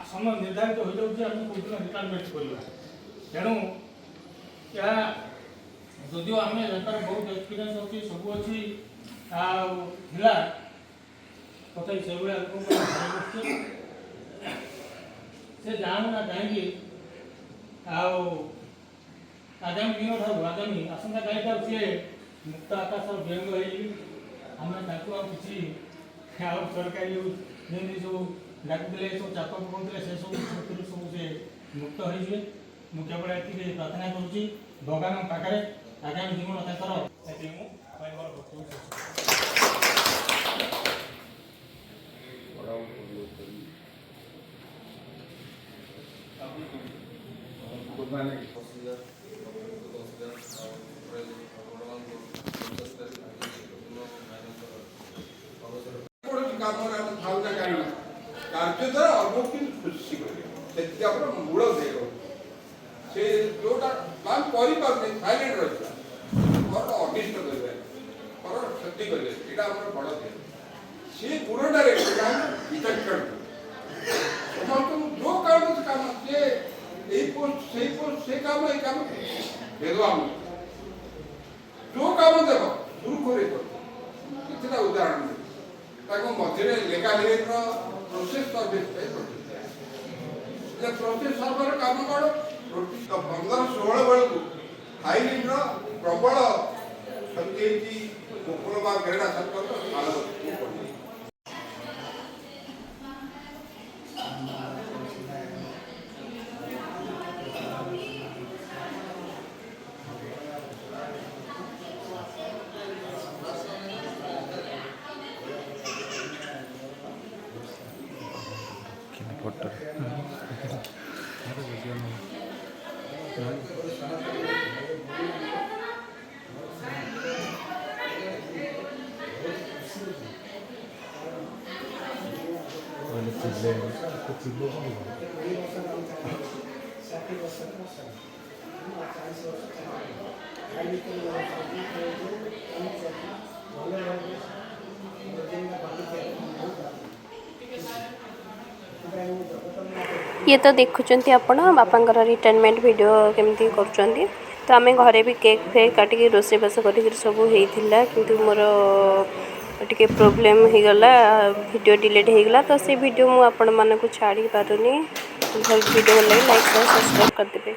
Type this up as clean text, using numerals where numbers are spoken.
समय निर्धारित हो जाऊँगी आम कौन रिटायरमेंट करवा तेणु या जदिव आम यार बहुत एक्सपीरियंस अच्छी सब अच्छी तथा से लोक से जानू ना कहीं आगामी दिन ठार आगामी आसंता कल सी मुक्त आकाश व्यंग आम कि सरकारी जमी सब डाकुले सब चाप पकाउले से सब सब से मुक्त हो केवल ये प्रार्थना करुँच भगवान पाखे आगामी जीवन कार्य द्वारा अल्प खुशी मूल दे से जोटा प्लान कर साइलेंट रहा अनिष्ट करेंगे क्षति करेंगे यहाँ बड़ दे सी गुणटारे विचक्षण समस्त जो काम से काम से काम ये काम भेदभाव जो काम देव सुरखुरी कितना उदाहरण मध्य लेखा लेखा प्रोसेस सर्विस प्रोसेस सर्वर काम कौन 15-16 बेलू हाइलिन प्रबल क्षति गोकुल घेरा ये तो देखुंत आपण बापा रिटायरमेंट वीडियो केमती कर तो आम घरे भी केक फेक काटिक रोषेबास कर सब होता कि मोर टे प्रोब्लेम हो गला वीडियो डिलीट हो गला तो से वीडियो मुझे आपण मानक छाड़ी पारुनी। भल वीडियो लगे लाइक सब्सक्राइब करदे।